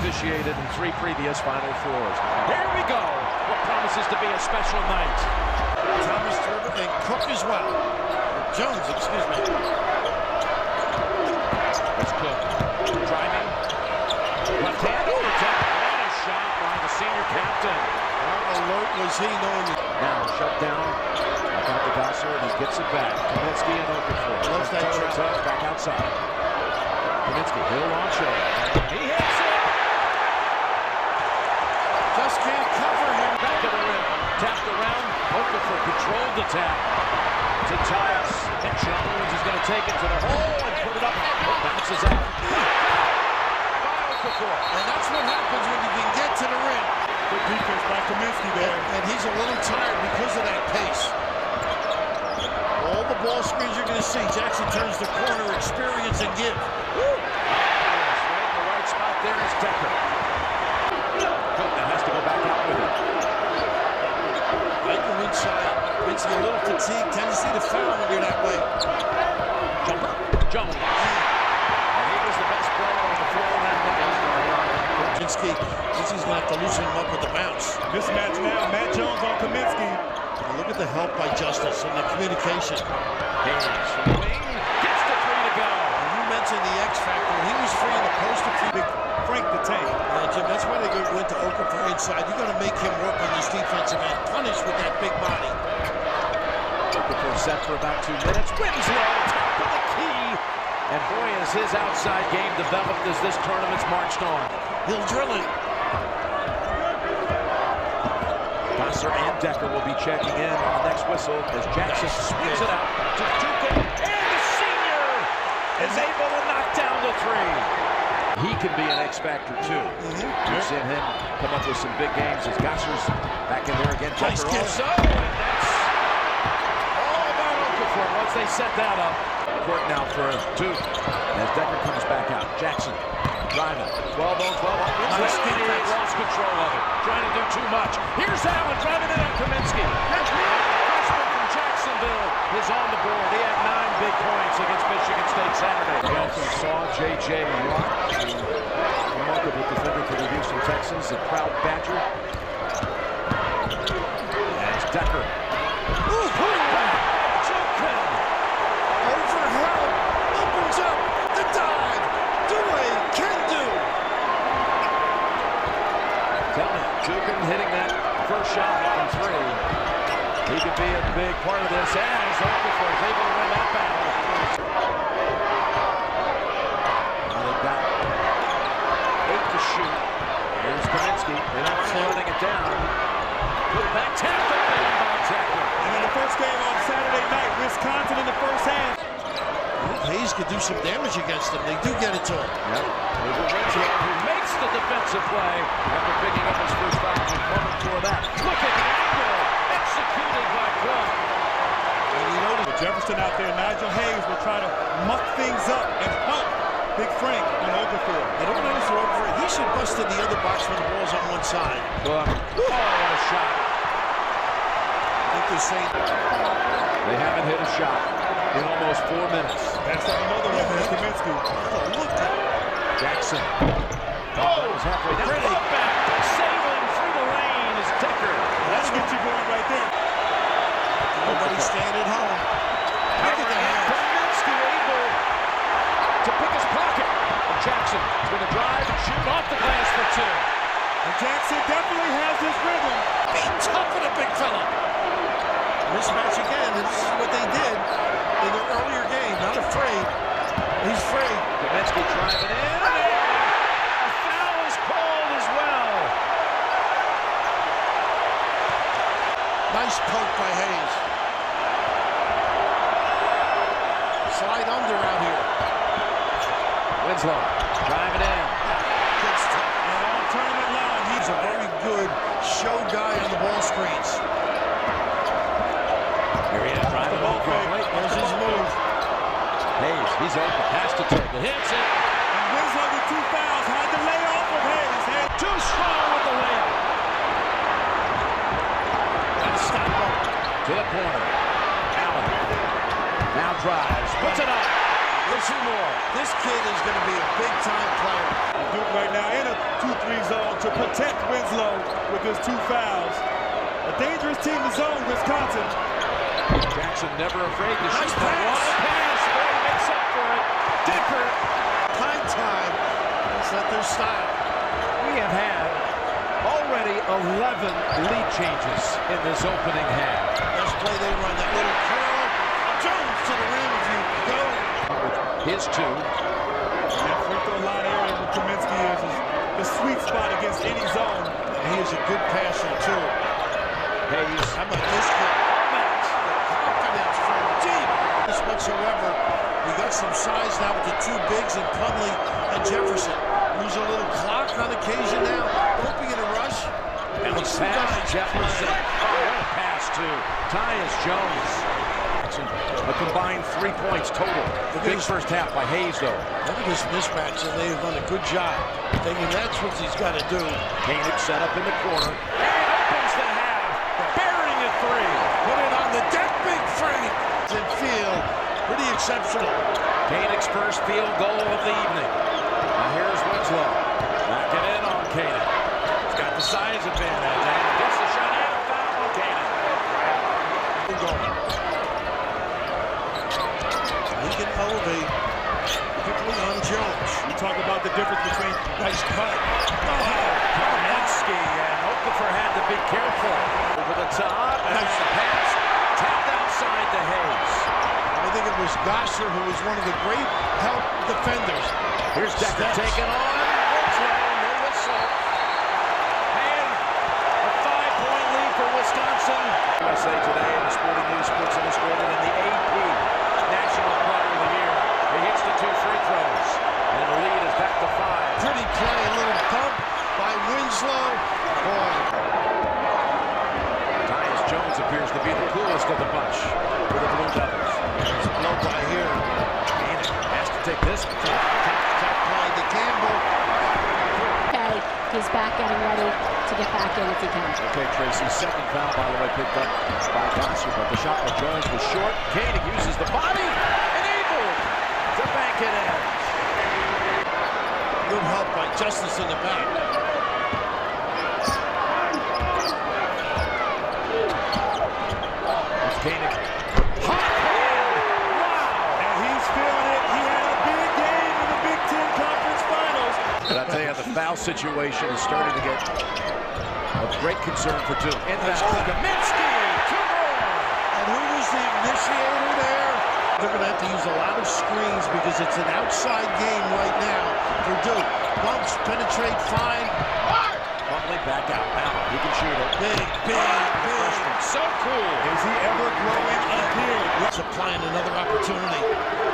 officiated in 3 previous Final Fours. Here we go. What promises to be a special night. Thomas Turner and Cook as well. Jones, excuse me. It's Cook. Driving. Left hand over top. What a shot by the senior captain. How alert was he knowing it? Now shut down. Back out to Gasser, and he gets it back. Kaminsky and Okafor. Loves that trap. Back outside. Kaminsky, he'll launch it. He hits it! Just can't cover him. Back of the rim. Tapped around. Okafor controlled the tap. To Tyus. And Jones is going to take it to the hole and put it up. It bounces out. By Okafor. And that's what happens when you can get to the rim. Good defense by Kaminsky there. And he's a little tired because of that pace. All the ball screens you're going to see. Jackson turns the corner, experience and give. Woo! Right in the right spot there is Decker. Cook now has to go back out with it. Right from inside. Kaminsky a little fatigued. Tendency to foul when you're that way. Jumper. Jones. And he was the best player on the floor that night. Kaminsky thinks he's going to have to loosen him up with the bounce. Mismatch now. Matt Jones on Kaminsky. And look at the help by Justice and the communication. Hayes from the wing. Gets the 3 to go. And you mentioned the X factor. He was free in the post a few. Frank the Tank. Jim, that's why they went to Okafor inside. You got to make him work on this defensive end. Punish with that big body. Okafor set for about 2 minutes. Winslow, top of the key. And boy, has his outside game developed as this tournament's marched on. He'll drill it. Gasser and Decker will be checking in on the next whistle as Jackson swings it out to Duke. And the senior is able to knock down the 3. He can be an X factor too. We've seen him come up with some big games as Gasser's back in there again. Nice Decker also. And that's all about Okafor once they set that up. Court now for Duke as Decker comes back out. Jackson driving. 12 on 12 on. Nice defense. Lost control of it. Trying to do too much. Here's Allen driving in on Kaminsky. Freshman from Jacksonville is on the board. He had 9 big points against Michigan State Saturday. We also saw J.J. Watt, remarkable defender for the Houston Texans, the proud Badger. As Decker. Overhelp. Opens up. The dive. Dewey can do. Jukin hitting that first shot on 3. He could be a big part of this as Okafor is able to win that battle. Now they've got 8 to shoot. Here's Kaminsky. They're not slowing it down. Put it back. Tapped up by Decker. And in the first game on Saturday night, Wisconsin in the first half. Hayes could do some damage against them. They do get it to him. Yep. Over Winslow, who makes the defensive play after picking up his first foul moment for that. Look at the angle executed by Cook. And you notice With Jefferson out there, Nigel Hayes will try to muck things up and help Big Frank on Okafor. I don't notice Okafor. He should bust in the other box when the ball's on one side. Cook. Oh, what a shot. I think they're saying They haven't hit a shot in almost 4 minutes. That's another one for Kaminsky. oh, look at Jackson. Oh, was halfway down. Pretty. Put back. Sailing through the lane is Decker. That'll get you going right there. Nobody staying at home. Look at the hands. Kaminsky able to pick his pocket. And Jackson is going to drive and shoot off the glass for 2. And Jackson definitely has his rhythm. Be tough for the big fella. Mismatch again. This is what they did in their earlier game. Not afraid. He's free. Kaminsky driving in. A foul is called as well. Nice poke by Hayes. Slide under out here. Winslow driving in. Good stuff. And on tournament line, He's a very good show guy on the ball screens. Here he is driving ball fake. There's his move. Hayes, he's open. Has to take it. Hits it. and Winslow with 2 fouls. Had the layoff of Hayes. Too strong with the layup. Gotta stop him. To the corner. Allen. Now drives. Puts it up. There's 2 more. This kid is going to be a big-time player. Duke right now in a 2-3 protect Winslow with his 2 fouls. A dangerous team to zone, Wisconsin. Jackson never afraid to Nice shoot. pass. Pass. Boy, makes up for it. Decker. Time. Is that their style? We have had already 11 lead changes in this opening half. Best play they run. That little curl. Jones to the rim if you go. His 2. That free throw line area with Kaminsky is the sweet spot against any zone. And he is a good passer, too. Hayes. How about this kid? Confidence from deep. This whatsoever. We got some size now with the 2 bigs in Plumlee and Jefferson. Lose a little clock on occasion now. Hoping in a rush. Bounce pass. Jefferson. Oh, what a pass to Tyus Jones. A combined 3 points total. The big first half by Hayes, though. Look at this mismatch, and they've done a good job. Thinking that's what he's got to do. Koenig set up in the corner. And opens the half. Burying a 3. Put it on the deck, Big Frank. And field. Pretty exceptional. Koenig's first field goal of the evening. Now here's Winslow. Back it in on Koenig. He's got the size advantage. And gets the shot and a foul on Koenig. He can elevate, particularly on Jones. You talk about the difference between Nice cut. Kaminsky, and Okafor had to be careful. Over the top, and Nice. the pass. Tapped outside to Hayes. I think it was Gosser who was one of the great help defenders. Here's Decker Steps. taken on. Winslow, no whistle. And a 5-point lead for Wisconsin. USA Today and the Sporting News, Sports Illustrated, and the AP National Player of the Year. He hits the 2 free throws, and the lead is back to 5. Pretty play, a little bump by Winslow. Boy, Tyus Jones appears to be the coolest of the bunch for the Blue Devils. it's blow by here. And has to take this. Top play to Campbell. Okay, he's back getting ready to get back in if he can. Okay, Tracy, second foul, by the way, picked up by Gosser, but the shot by Jones was short. Koenig uses the body and able to bank it in. Good help by Justice in the back. It's Koenig. Hot hand! Wow! and he's feeling it. He had a big game in the Big Ten Conference Finals. But I'll tell you, the foul situation is starting to get of great concern for Duke. Inbound to Kaminsky. 2 more. And who was the initiator there? They're going to have to use a lot of screens because it's an outside game right now for Duke. Bumps, penetrate, fine. Plumlee back out now. He can shoot it. Big. Freshman, so cool. Is he ever growing up here? Supplying another opportunity.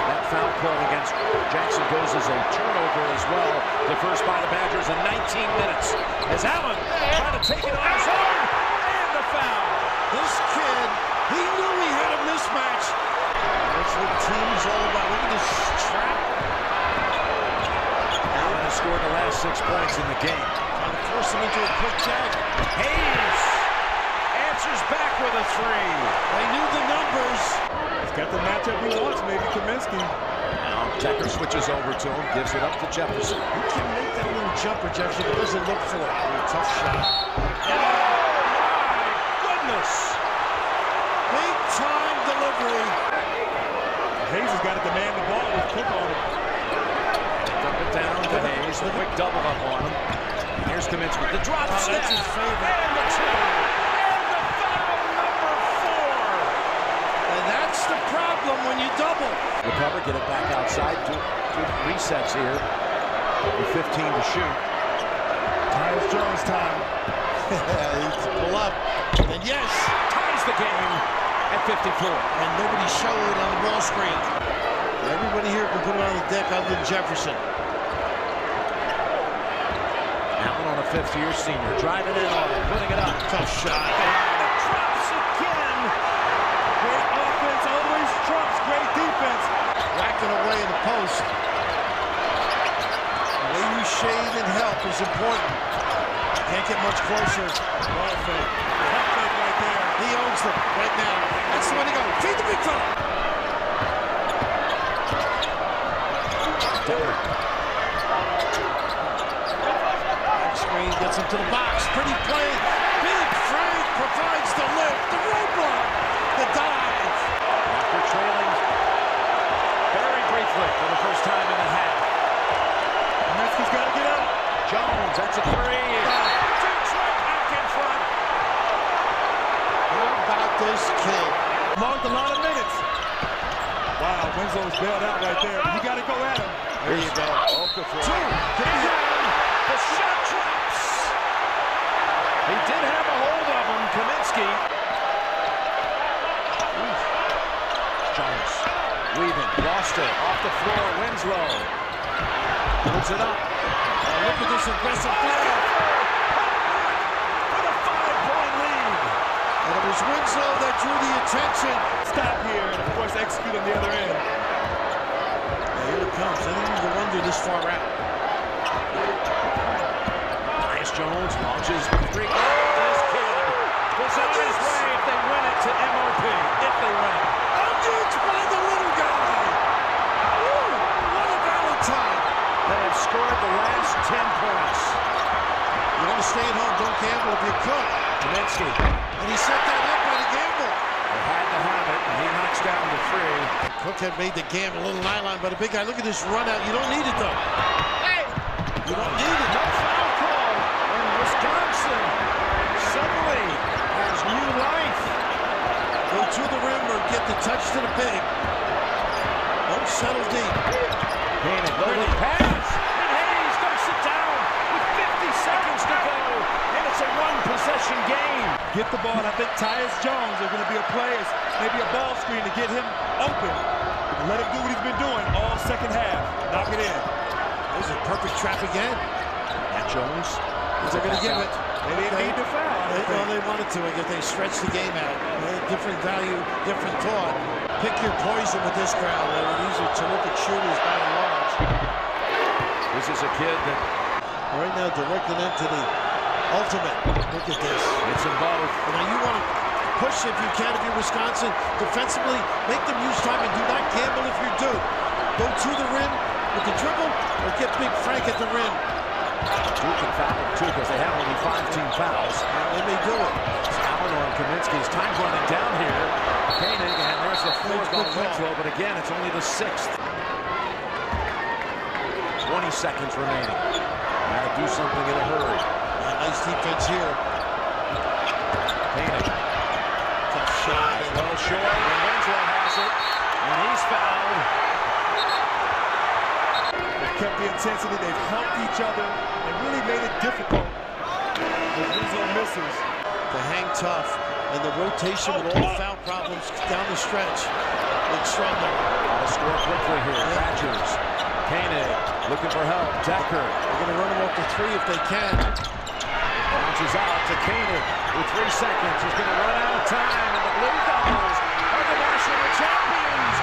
That foul call against Jackson goes as a turnover as well. The first by the Badgers in 19 minutes. As Allen trying to take it on his own. And the foul. This kid, he knew he had a mismatch. That's what the team is all about. Look at this trap. Allen has scored the last 6 points in the game. Trying to force him into a quick tag. Hayes answers back with a 3. They knew the numbers. He's got the matchup he wants, maybe Kaminsky. Now Decker switches over to him, gives it up to Jefferson. Who can make that little jumper, Jefferson? It doesn't look for it. Tough shot. Oh, my goodness! Big time delivery. Hayes has got to demand the ball with quick on it. Dump it down to Hayes. A quick double up on him. And here's Kaminsky. The drop Oh, step. that's his favorite. And the 2. And the foul number 4. And that's the problem when you double. Recover, get it back outside. Two resets here. With 15 to shoot. Tyus Jones time. Pull up. And yes. Ties the game at 54. And nobody showed on the ball screen. Everybody here can put it on the deck other than Jefferson. Allen on a 5th-year senior. Driving in on it, putting it up. Tough shot. And it drops again. Great offense always trumps great defense. Whacking away in the post. The way you shade and help is important. Can't get much closer. Ball fake. Pump fake right there. He owns them right now. That's the way to go. Feed the big fella. Decker. Back screen gets Gets him to the box. Pretty play. Big Frank provides the lift. The roadblock. The dive. After trailing very briefly for the first time in the half. Kaminsky's got to get up. Jones, that's a three. Detroit back in front. How about this kid? Logged a lot of minutes. Wow, Winslow's bailed out right there. You got to go at him. There you go. Okafor. Two. The shot drops. He did have a hold of him, Kaminsky. Jones weaving, lost it, off the floor, Winslow. Puts it up. Look at this aggressive play. With a 5-point lead. And it was Winslow that drew the attention. Stop here and, of course, execute on the other end. Here it comes. Anything to wonder this far out. Tyus Jones launches with three. This kid is on his way if they win it to MOP. If they win it. Aldridge by the little guy. Woo! What a Valentine. They have scored the last 10 points. You want to stay at home, don't gamble if you could. Kaminsky. And he set that up by the gamble. They had to have it, and he knocks down the three. Cook had made the gamble a little nylon, but a big guy. Look at this run out. You don't need it, though. Hey! You don't need it. No foul call. And Wisconsin suddenly has new life. Go to the rim or get the touch to the big. Don't settle deep. Koenig, low pass. And Hayes going to sit down with 50 seconds to go. And it's a one-possession game. Get the ball, and I think Tyus Jones are going to be a play, maybe a ball screen to get him open. And let him do what he's been doing all second half. Knock it in. There's a perfect trap again. Matt Jones. They're going to give it. They didn't need to foul. Well, they wanted to. I guess they stretched the game out. Different value, different thought. Pick your poison with this crowd. These are terrific shooters by and large. This is a kid that Right now, directing them to the ultimate. Look at this. hits them both. And now you want to push if you can if you're Wisconsin. Defensively, make them use time and do not gamble if you're Duke. Go to the rim with the dribble or get Big Frank at the rim. Duke can foul them too because they have only 5 team fouls. They may do it. It's Allen on Kaminsky's time's running down here. Koenig, and there's the fourth on Winslow, but again, it's only the 6th. 20 seconds remaining. Got to do something in a hurry. Nice defense here. Koenig. Tough shot. Well short, and Winslow has it, and he's fouled. They've kept the intensity. They've helped each other and really made it difficult. The Winslow misses. To hang tough. And the rotation with all the foul problems down the stretch. Extraordinary. Got to score quickly here. Badgers. Koenig looking for help. Decker. They're going to run him off the three if they can. Bounces out to Koenig with 3 seconds. He's going to run out of time. And the Blue Devils are the national champions.